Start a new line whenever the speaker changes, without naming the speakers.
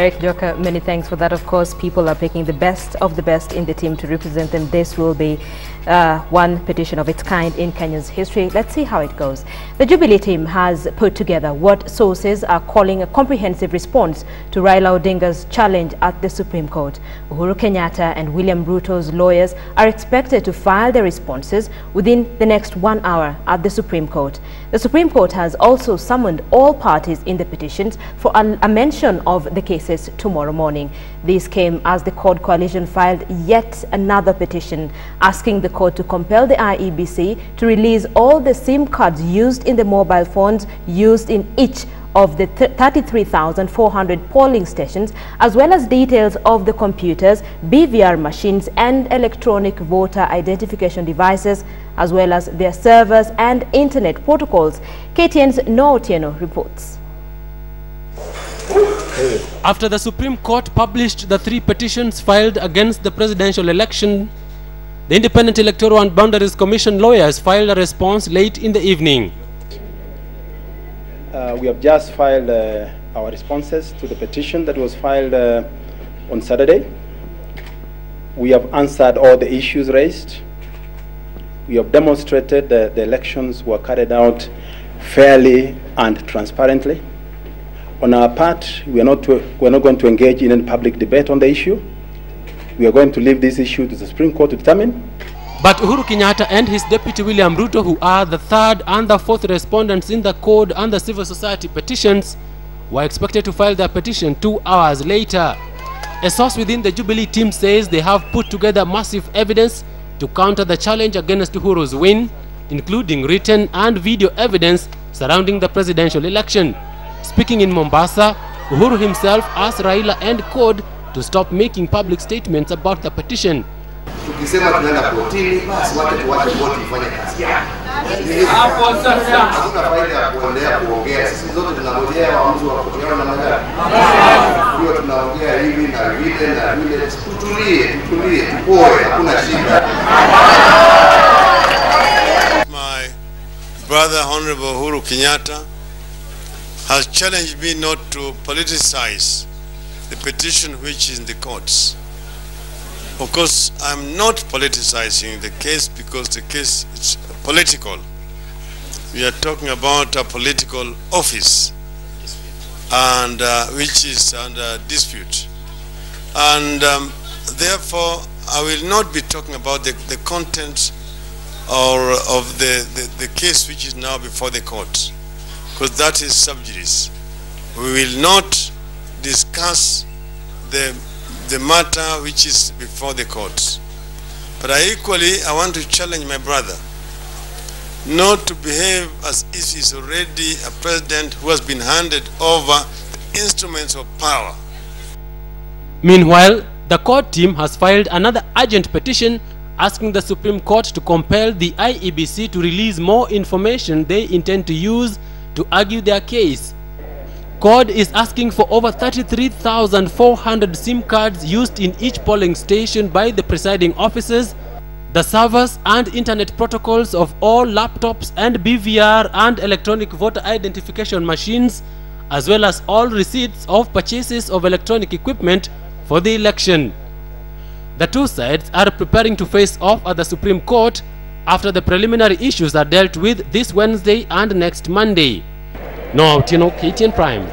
Eric Joka, many thanks for that. Of course, people are picking the best of the best in the team to represent them. This will be one petition of its kind in Kenya's history. Let's see how it goes. The Jubilee team has put together what sources are calling a comprehensive response to Raila Odinga's challenge at the Supreme Court. Uhuru Kenyatta and William Ruto's lawyers are expected to file their responses within the next 1 hour at the Supreme Court. The Supreme Court has also summoned all parties in the petitions for a mention of the cases tomorrow morning. This came as the court coalition filed yet another petition asking the court to compel the IEBC to release all the SIM cards used in the mobile phones used in each of the 33,400 polling stations, as well as details of the computers, BVR machines and electronic voter identification devices, as well as their servers and internet protocols. KTN's Noah Otieno reports.
After the Supreme Court published the 3 petitions filed against the presidential election, the Independent Electoral and Boundaries Commission lawyers filed a response late in the evening.
We have just filed our responses to the petition that was filed on Saturday. We have answered all the issues raised. We have demonstrated that the elections were carried out fairly and transparently. On our part, we are not going to engage in any public debate on the issue. We are going to leave this issue to the Supreme Court to determine.
But Uhuru Kenyatta and his deputy William Ruto, who are the 3rd and the 4th respondents in the code and the civil society petitions, were expected to file their petition 2 hours later. A source within the Jubilee team says they have put together massive evidence to counter the challenge against Uhuru's win, including written and video evidence surrounding the presidential election. Speaking in Mombasa, Uhuru himself asked Raila and CORD to stop making public statements about the petition.
Tukisema tunaenda kotini, basi wache tuwache koti ifanye kazi yake. Hakuna faida ya kuendelea kuongea. Sisi zote tunangojea waamuzi wa koti yao na magari. Hiyo tunaongea hivi na vile na vile. Tutulie, tupoe, hakuna shida.
My brother Honorable Uhuru Kenyatta has challenged me not to politicize the petition which is in the courts. Of course, I'm not politicizing the case because the case is political. We are talking about a political office and which is under dispute. And therefore, I will not be talking about the content of the case which is now before the court, because that is sub judice. We will not discuss the matter which is before the courts. But I want to challenge my brother not to behave as if he's already a president who has been handed over the instruments of power.
Meanwhile, the court team has filed another urgent petition asking the Supreme Court to compel the IEBC to release more information they intend to use to argue their case. CORD is asking for over 33,400 SIM cards used in each polling station by the presiding officers, the servers and internet protocols of all laptops and BVR and electronic voter identification machines, as well as all receipts of purchases of electronic equipment for the election. The two sides are preparing to face off at the Supreme Court after the preliminary issues are dealt with this Wednesday and next Monday. Noah Otieno, KTN Prime.